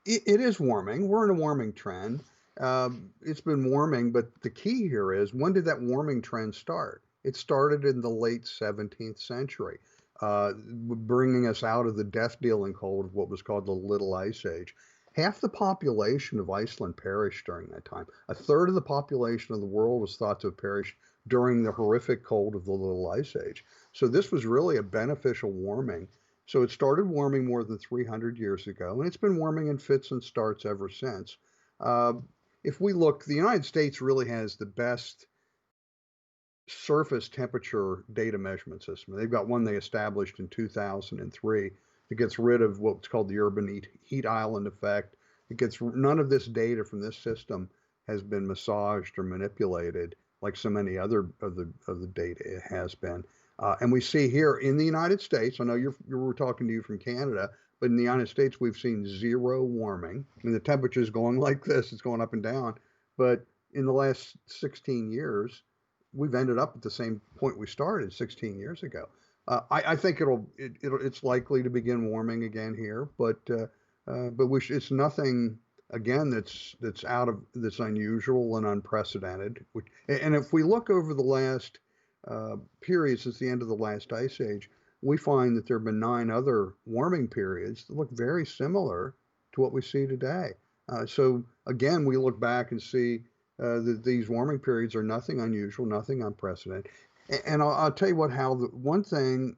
It is warming. We're in a warming trend. It's been warming, but the key here is, when did that warming trend start? It started in the late 17th century, bringing us out of the death-dealing cold of what was called the Little Ice Age. Half the population of Iceland perished during that time. A third of the population of the world was thought to have perished during the horrific cold of the Little Ice Age. So this was really a beneficial warming. So it started warming more than 300 years ago, and it's been warming in fits and starts ever since. If we look, the United States really has the best surface temperature data measurement system. They've got one they established in 2003 that gets rid of what's called the urban heat island effect. None of this data from this system has been massaged or manipulated like so many other of the data it has been. And we see here in the United States, I know we're talking to you from Canada, but in the United States, we've seen zero warming. I mean, the temperature is going like this, it's going up and down. But in the last 16 years, we've ended up at the same point we started 16 years ago. I think it's likely to begin warming again here, but it's nothing again that's unusual and unprecedented. And if we look over the last period since the end of the last ice age, we find that there have been 9 other warming periods that look very similar to what we see today. So again, we look back and see that these warming periods are nothing unusual, nothing unprecedented. And I'll tell you one thing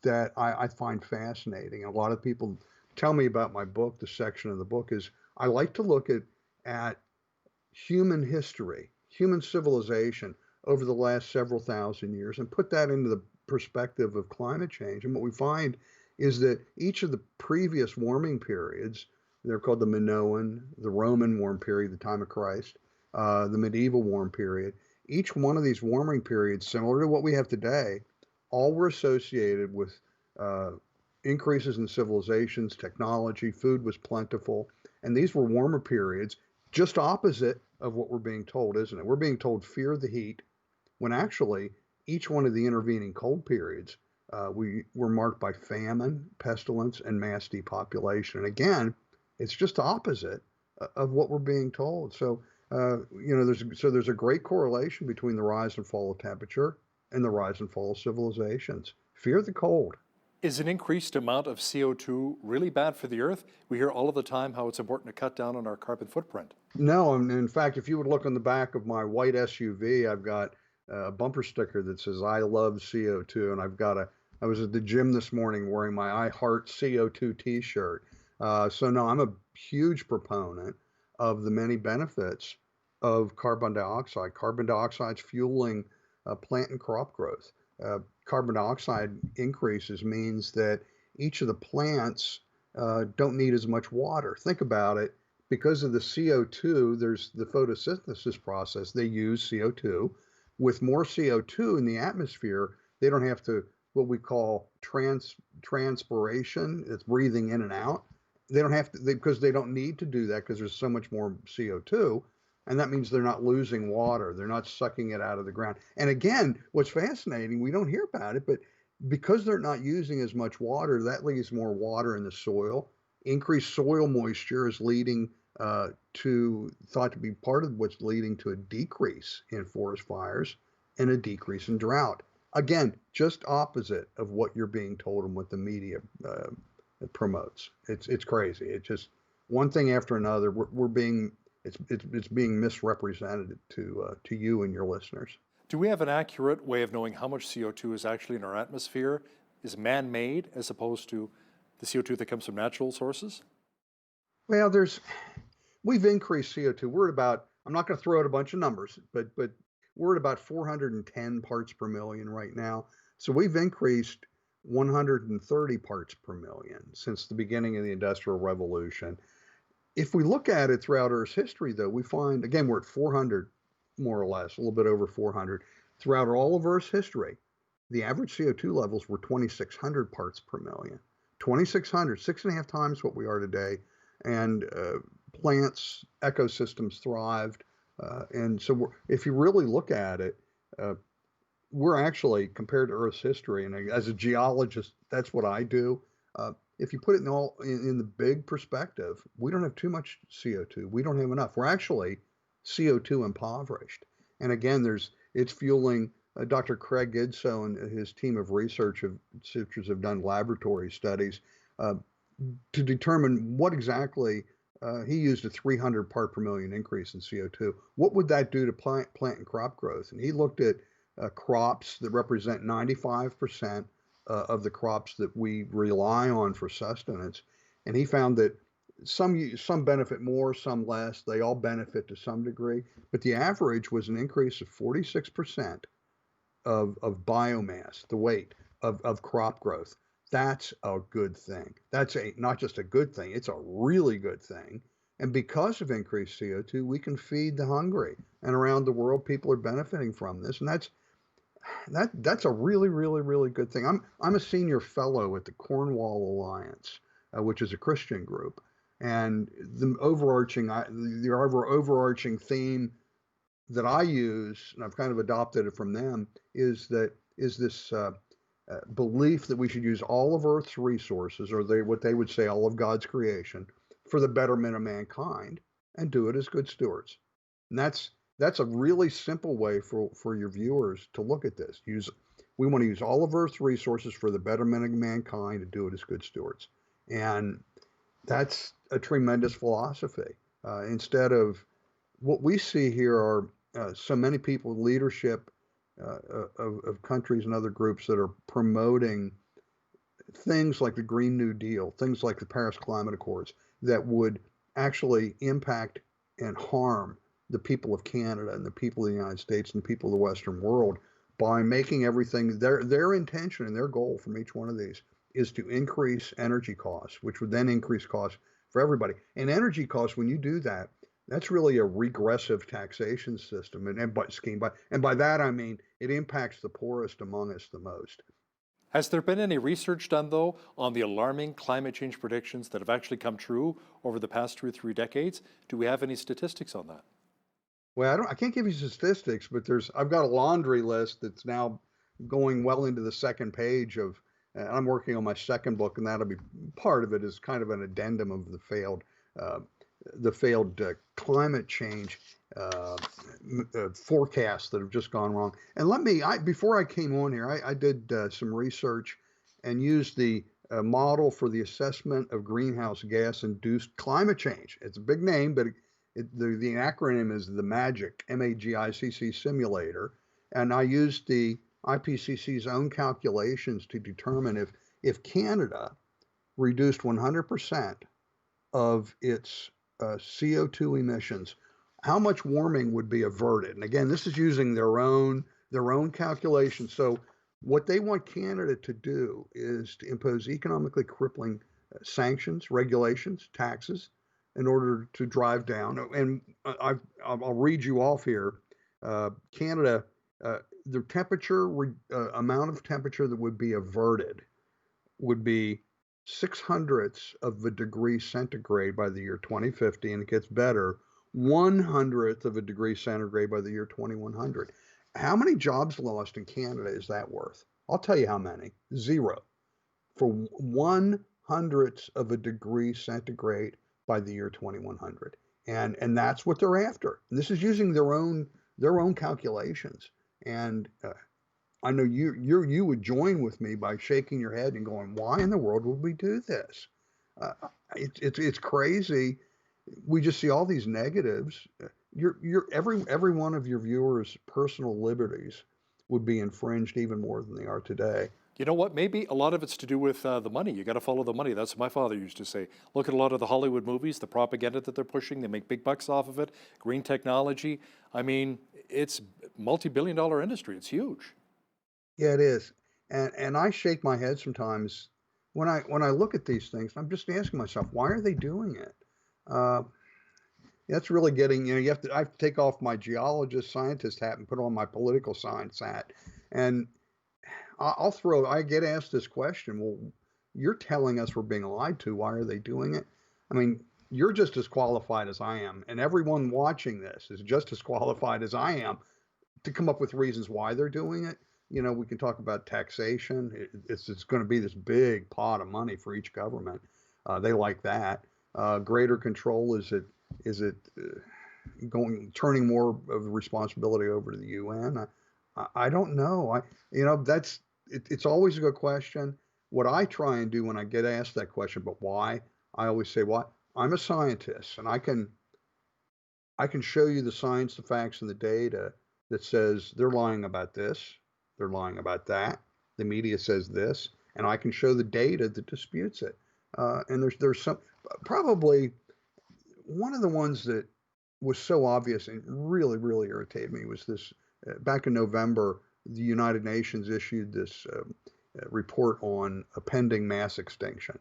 that I find fascinating, and a lot of people tell me about my book, the section of the book, is I like to look at human history, human civilization over the last several thousand years and put that into the perspective of climate change. And what we find is that each of the previous warming periods, they're called the Minoan, the Roman warm period, the time of Christ, the medieval warm period, each one of these warming periods, similar to what we have today, all were associated with increases in civilizations, technology, food was plentiful, and these were warmer periods, just opposite of what we're being told, isn't it? We're being told fear the heat, when actually each one of the intervening cold periods we were marked by famine, pestilence, and mass depopulation. And again, it's just opposite of what we're being told. So there's a great correlation between the rise and fall of temperature and the rise and fall of civilizations. Fear the cold. Is an increased amount of CO2 really bad for the Earth? We hear all of the time how it's important to cut down on our carbon footprint. No, and in fact, if you would look on the back of my white SUV, I've got a bumper sticker that says "I love CO2," and I was at the gym this morning wearing my "I Heart CO2" T-shirt. So no, I'm a huge proponent of the many benefits of carbon dioxide. Carbon dioxide's fueling plant and crop growth. Carbon dioxide increases means that each of the plants don't need as much water. Think about it. Because of the CO2, there's the photosynthesis process. They use CO2. With more CO2 in the atmosphere, they don't have to, what we call transpiration. It's breathing in and out. They don't have to, because they don't need to do that because there's so much more CO2. And that means they're not losing water. They're not sucking it out of the ground. And again, what's fascinating, we don't hear about it, but because they're not using as much water, that leaves more water in the soil. Increased soil moisture is leading thought to be part of what's leading to a decrease in forest fires and a decrease in drought. Again, just opposite of what you're being told and what the media promotes. It's crazy. It's just one thing after another. It's being misrepresented to you and your listeners. Do we have an accurate way of knowing how much CO2 is actually in our atmosphere is man-made as opposed to the CO2 that comes from natural sources? Well, we've increased CO2. We're at about, I'm not going to throw out a bunch of numbers, but we're at about 410 parts per million right now. So we've increased 130 parts per million since the beginning of the Industrial Revolution. If we look at it throughout Earth's history, though, we find, again, we're at 400, more or less, a little bit over 400. Throughout all of Earth's history, the average CO2 levels were 2,600 parts per million. 2,600, 6.5 times what we are today. And plants, ecosystems thrived. And so if you really look at it, we're actually, compared to Earth's history, and as a geologist, that's what I do. If you put it in the big perspective, we don't have too much CO2. We don't have enough. We're actually CO2 impoverished. And again, it's fueling, Dr. Craig Idso and his team of researchers have done laboratory studies to determine what exactly, he used a 300 part per million increase in CO2. What would that do to plant and crop growth? And he looked at crops that represent 95% of the crops that we rely on for sustenance. And he found that some benefit more, some less. They all benefit to some degree. But the average was an increase of 46% of biomass, the weight of crop growth. That's a good thing. That's not just a good thing, it's a really good thing. And because of increased CO2, we can feed the hungry. And around the world, people are benefiting from this. And that's a really, really, really good thing. I'm a senior fellow at the Cornwall Alliance, which is a Christian group. And the overarching theme that I use, and I've kind of adopted it from them, is this belief that we should use all of Earth's resources, or what they would say all of God's creation, for the betterment of mankind, and do it as good stewards. And that's a really simple way for your viewers to look at this. We want to use all of Earth's resources for the betterment of mankind and do it as good stewards. And that's a tremendous philosophy. Instead of what we see here are so many people, leadership of countries and other groups that are promoting things like the Green New Deal, things like the Paris Climate Accords, that would actually impact and harm the people of Canada and the people of the United States and the people of the Western world by making everything, their intention and their goal from each one of these is to increase energy costs, which would then increase costs for everybody. And energy costs, when you do that, That's really a regressive taxation system and by that I mean it impacts the poorest among us the most. Has there been any research done, though, on the alarming climate change predictions that have actually come true over the past 2 or 3 decades? Do we have any statistics on that? Well, I can't give you statistics, but I've got a laundry list that's now going well into the second page of, I'm working on my second book, and that'll be part of it is kind of an addendum of uh, the failed climate change forecasts that have just gone wrong. And before I came on here, I did some research and used the model for the assessment of greenhouse gas induced climate change. It's a big name, but the acronym is the MAGIC, M-A-G-I-C-C simulator. And I used the IPCC's own calculations to determine if Canada reduced 100% of its CO2 emissions, how much warming would be averted? And again, this is using their own calculations. So what they want Canada to do is to impose economically crippling sanctions, regulations, taxes, in order to drive down. And I'll read you off here. Canada, the amount of temperature that would be averted would be 0.06 of a degree centigrade by the year 2050, and it gets better, 1/100th of a degree centigrade by the year 2100. How many jobs lost in Canada is that worth? I'll tell you how many. 0. For 1/100th of a degree centigrade by the year 2100, and that's what they're after. And this is using their own calculations. And I know you would join with me by shaking your head and going, "Why in the world would we do this?" It's crazy. We just see all these negatives. Every one of your viewers' personal liberties would be infringed even more than they are today. You know what? Maybe a lot of it's to do with the money. You got to follow the money. That's what my father used to say. Look at a lot of the Hollywood movies, the propaganda that they're pushing. They make big bucks off of it. Green technology. I mean, it's multi-billion-dollar industry. It's huge. Yeah, it is. And I shake my head sometimes when I look at these things. I'm just asking myself, why are they doing it? That's really getting, I have to take off my geologist, scientist hat and put on my political science hat. And I get asked this question, well, you're telling us we're being lied to. Why are they doing it? I mean, you're just as qualified as I am. And everyone watching this is just as qualified as I am to come up with reasons why they're doing it. We can talk about taxation. It's going to be this big pot of money for each government. They like that. Greater control, is it turning more of the responsibility over to the UN? I don't know. It's always a good question. What I try and do when I get asked that question, but why? I always say, "What? I'm a scientist, and I can show you the science, the facts, and the data that says they're lying about this, they're lying about that. The media says this, and I can show the data that disputes it." And there's some, probably one of the ones that was so obvious and really, really irritated me was this. Back in November, the United Nations issued this report on a pending mass extinction.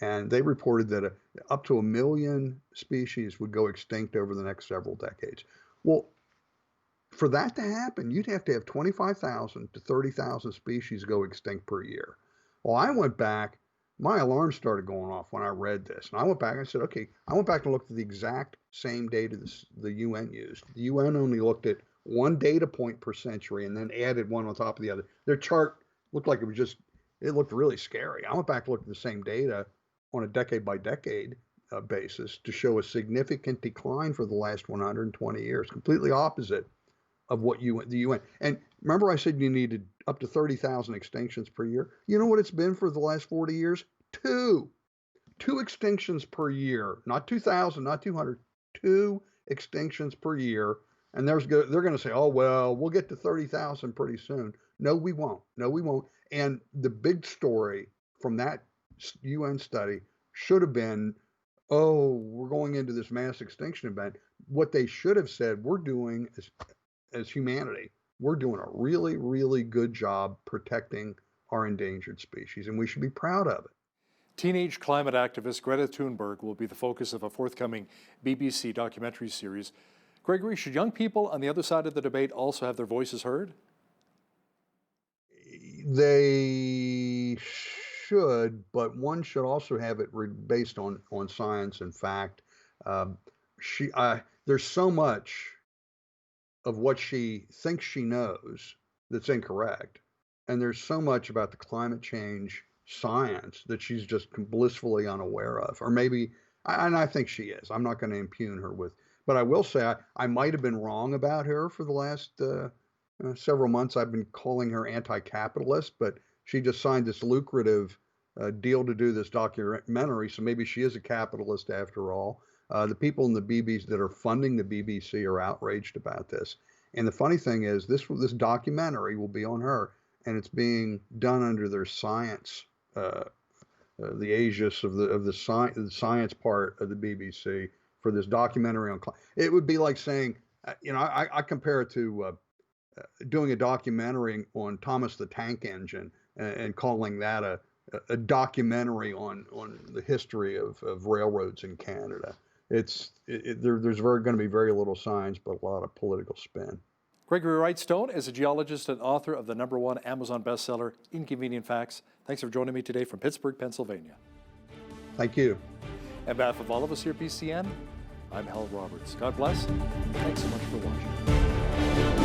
And they reported that up to 1 million species would go extinct over the next several decades. Well, for that to happen, you'd have to have 25,000 to 30,000 species go extinct per year. Well, I went back, my alarm started going off when I read this. And I went back and I said, okay, I went back and looked at the exact same data the UN used. The UN only looked at one data point per century and then added one on top of the other. Their chart looked like it looked really scary. I went back and looked at the same data on a decade by decade basis to show a significant decline for the last 120 years, completely opposite of what the UN. And remember I said you needed up to 30,000 extinctions per year? You know what it's been for the last 40 years? Two extinctions per year, not 2,000, not 200, 2 extinctions per year. And they're going to say, oh, well, we'll get to 30,000 pretty soon. No, we won't. No, we won't. And the big story from that UN study should have been, oh, we're going into this mass extinction event. What they should have said, we're doing as humanity, we're doing a really, really good job protecting our endangered species, and we should be proud of it. Teenage climate activist Greta Thunberg will be the focus of a forthcoming BBC documentary series. Gregory, should young people on the other side of the debate also have their voices heard? They should, but one should also have it based on science and fact. There's so much of what she thinks she knows that's incorrect, and there's so much about the climate change science that she's just blissfully unaware of, or maybe, and I think she is. I'm not going to impugn her with, but I will say I might have been wrong about her for the last several months. I've been calling her anti-capitalist, but she just signed this lucrative deal to do this documentary, so maybe she is a capitalist after all. The people in the BBC that are funding the BBC are outraged about this. And the funny thing is, this documentary will be on her, and it's being done under their science, the aegis of the science part of the BBC for this documentary on climate. It would be like saying, I compare it to doing a documentary on Thomas the Tank Engine and calling that a documentary on the history of railroads in Canada. There's going to be very little science, but a lot of political spin. Gregory Wrightstone is a geologist and author of the #1 Amazon bestseller, Inconvenient Facts. Thanks for joining me today from Pittsburgh, Pennsylvania. Thank you. On behalf of all of us here at PCN, I'm Hal Roberts. God bless. Thanks so much for watching.